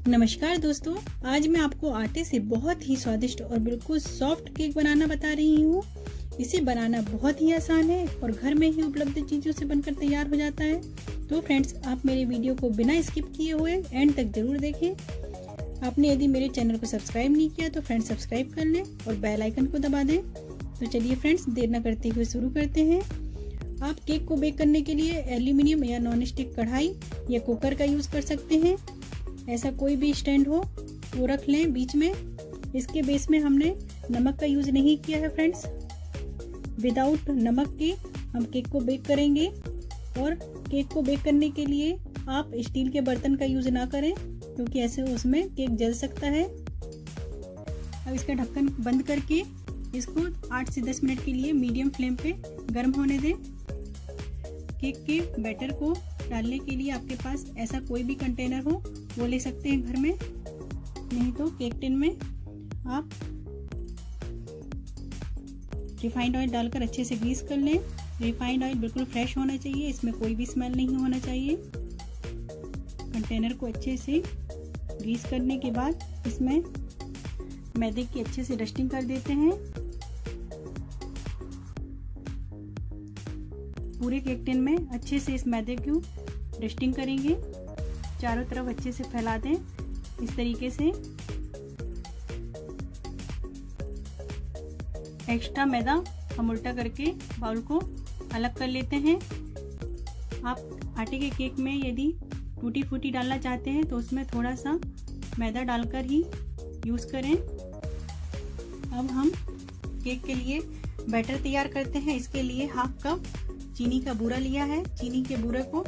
नमस्कार दोस्तों, आज मैं आपको आटे से बहुत ही स्वादिष्ट और बिल्कुल सॉफ्ट केक बनाना बता रही हूँ। इसे बनाना बहुत ही आसान है और घर में ही उपलब्ध चीज़ों से बनकर तैयार हो जाता है। तो फ्रेंड्स, आप मेरे वीडियो को बिना स्किप किए हुए एंड तक जरूर देखें। आपने यदि मेरे चैनल को सब्सक्राइब नहीं किया तो फ्रेंड्स सब्सक्राइब कर लें और बेल आइकन को दबा दें। तो चलिए फ्रेंड्स, देर न करते हुए शुरू करते हैं। आप केक को बेक करने के लिए एल्यूमिनियम या नॉन स्टिक कढ़ाई या कुकर का यूज़ कर सकते हैं। ऐसा कोई भी स्टैंड हो वो रख लें बीच में। इसके बेस में हमने नमक का यूज़ नहीं किया है फ्रेंड्स। विदाउट नमक के हम केक को बेक करेंगे और केक को बेक करने के लिए आप स्टील के बर्तन का यूज़ ना करें, क्योंकि ऐसे उसमें केक जल सकता है। अब इसका ढक्कन बंद करके इसको 8 से 10 मिनट के लिए मीडियम फ्लेम पे गर्म होने दें। केक के बैटर को डालने के लिए आपके पास ऐसा कोई भी कंटेनर हो वो ले सकते हैं घर में, नहीं तो केक टिन में आप रिफाइंड ऑयल डालकर अच्छे से ग्रीस कर लें। रिफाइंड ऑयल बिल्कुल फ्रेश होना चाहिए, इसमें कोई भी स्मेल नहीं होना चाहिए। कंटेनर को अच्छे से ग्रीस करने के बाद इसमें मैदे की अच्छे से डस्टिंग कर देते हैं। पूरे केक टिन में अच्छे से इस मैदे को डस्टिंग करेंगे। चारों तरफ अच्छे से फैला दें इस तरीके से। एक्स्ट्रा मैदा हम उल्टा करके बाउल को अलग कर लेते हैं। आप आटे के केक में यदि टूटी फूटी डालना चाहते हैं तो उसमें थोड़ा सा मैदा डालकर ही यूज़ करें। अब हम केक के लिए बैटर तैयार करते हैं। इसके लिए हाफ कप चीनी का बूरा लिया है। चीनी के बूरे को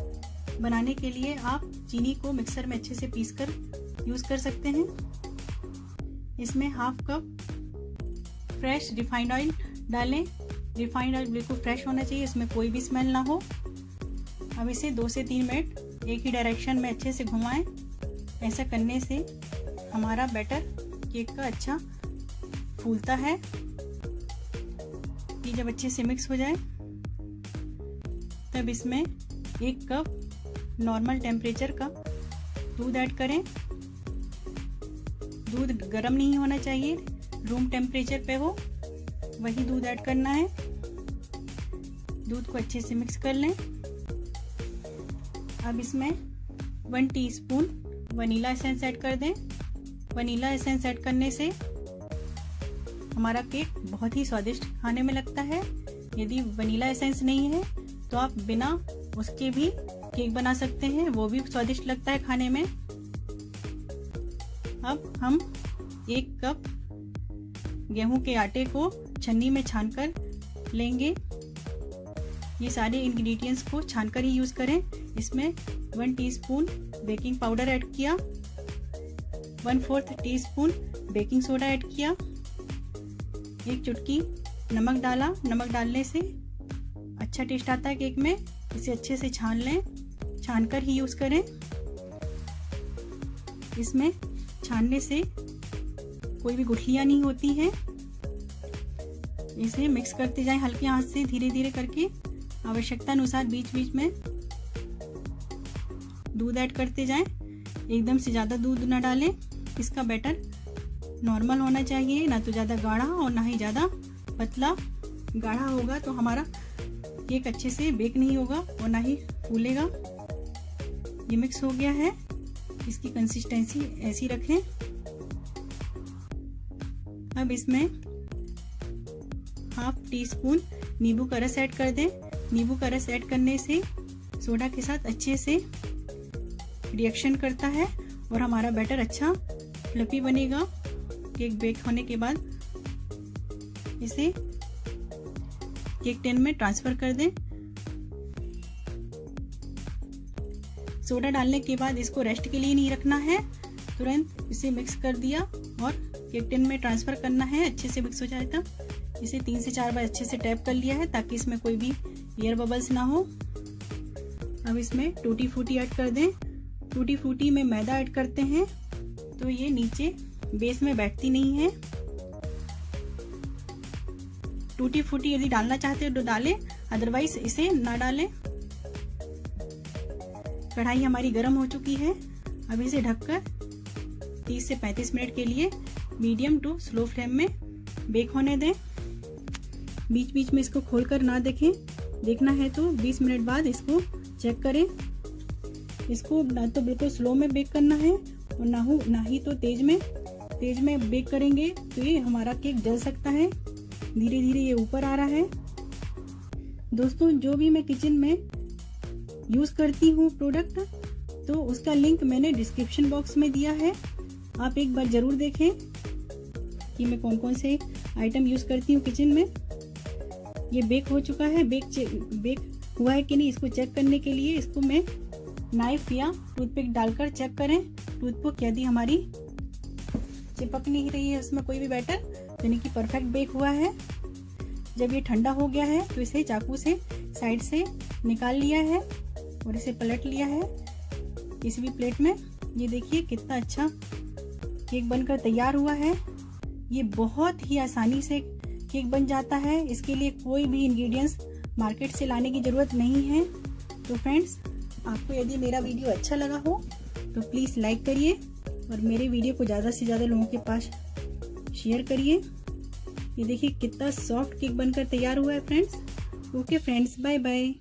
बनाने के लिए आप चीनी को मिक्सर में अच्छे से पीसकर यूज़ कर सकते हैं। इसमें half cup fresh refined oil डालें। रिफाइंड ऑयल बिल्कुल फ्रेश होना चाहिए, इसमें कोई भी स्मेल ना हो। अब इसे 2 से 3 मिनट एक ही डायरेक्शन में अच्छे से घुमाएं। ऐसा करने से हमारा बैटर केक का अच्छा फूलता है। ये जब अच्छे से मिक्स हो जाए तब इसमें 1 कप नॉर्मल टेम्परेचर का दूध ऐड करें। दूध गर्म नहीं होना चाहिए, रूम टेम्परेचर पे हो वही दूध ऐड करना है। दूध को अच्छे से मिक्स कर लें। अब इसमें 1 टीस्पून वनीला एसेंस ऐड कर दें। वनीला एसेंस ऐड करने से हमारा केक बहुत ही स्वादिष्ट खाने में लगता है। यदि वनीला एसेंस नहीं है तो आप बिना उसके भी केक बना सकते हैं, वो भी स्वादिष्ट लगता है खाने में। अब हम 1 कप गेहूं के आटे को छन्नी में छानकर लेंगे। ये सारे इंग्रेडिएंट्स को छानकर ही यूज़ करें। इसमें 1 टीस्पून बेकिंग पाउडर ऐड किया, 1/4 टीस्पून बेकिंग सोडा ऐड किया, 1 चुटकी नमक डाला। नमक डालने से अच्छा टेस्ट आता है केक में। इसे अच्छे से छान लें, छानकर ही यूज़ करें। इसमें छानने से कोई भी गुठलियाँ नहीं होती हैं। इसे मिक्स करते जाएं हल्के हाथ से, धीरे धीरे करके। आवश्यकता अनुसार बीच बीच में दूध ऐड करते जाएं। एकदम से ज़्यादा दूध ना डालें। इसका बैटर नॉर्मल होना चाहिए, ना तो ज़्यादा गाढ़ा और ना ही ज़्यादा पतला। गाढ़ा होगा तो हमारा केक अच्छे से बेक नहीं होगा और ना ही फूलेगा। ये मिक्स हो गया है, इसकी कंसिस्टेंसी ऐसी रखें। अब इसमें हाफ टीस्पून नींबू का रस ऐड कर दें। नींबू का रस ऐड करने से सोडा के साथ अच्छे से रिएक्शन करता है और हमारा बैटर अच्छा फ्लफी बनेगा। केक बेक होने के बाद इसे केक टिन में ट्रांसफर कर दें। सोडा डालने के बाद इसको रेस्ट के लिए नहीं रखना है, तुरंत इसे मिक्स कर दिया और केक टिन में ट्रांसफर करना है। अच्छे से मिक्स हो जाए तब इसे 3 से 4 बार अच्छे से टैप कर लिया है, ताकि इसमें कोई भी एयर बबल्स ना हो। अब इसमें टूटी फूटी ऐड कर दें। टूटी फूटी में मैदा ऐड करते हैं तो ये नीचे बेस में बैठती नहीं है। टूटी फूटी यदि डालना चाहते हो तो डालें, अदरवाइज इसे ना डालें। कढ़ाई हमारी गर्म हो चुकी है। अब इसे ढककर 30 से 35 मिनट के लिए मीडियम टू स्लो फ्लेम में बेक होने दें। बीच बीच में इसको खोलकर ना देखें, देखना है तो 20 मिनट बाद इसको चेक करें। इसको ना तो बिल्कुल स्लो में बेक करना है और ना ही तो तेज में बेक करेंगे तो ये हमारा केक जल सकता है। धीरे धीरे ये ऊपर आ रहा है। दोस्तों, जो भी मैं किचन में यूज करती हूँ प्रोडक्ट, तो उसका लिंक मैंने डिस्क्रिप्शन बॉक्स में दिया है। आप एक बार जरूर देखें कि मैं कौन कौन से आइटम यूज करती हूँ किचन में। ये बेक हो चुका है, बेक हुआ है कि नहीं इसको चेक करने के लिए इसको मैं नाइफ या टूथपिक डालकर चेक करें। टूथपिक यदि हमारी चिपक नहीं रही है उसमें कोई भी बैटर, यानी कि परफेक्ट बेक हुआ है। जब ये ठंडा हो गया है तो इसे चाकू से साइड से निकाल लिया है और इसे पलट लिया है किसी भी प्लेट में। ये देखिए कितना अच्छा केक बनकर तैयार हुआ है। ये बहुत ही आसानी से केक बन जाता है। इसके लिए कोई भी इंग्रेडिएंट्स मार्केट से लाने की जरूरत नहीं है। तो फ्रेंड्स, आपको यदि मेरा वीडियो अच्छा लगा हो तो प्लीज लाइक करिए और मेरे वीडियो को ज्यादा से ज्यादा लोगों के पास शेयर करिए। ये देखिए कितना सॉफ्ट केक बनकर तैयार हुआ है friends. Okay friends, bye bye.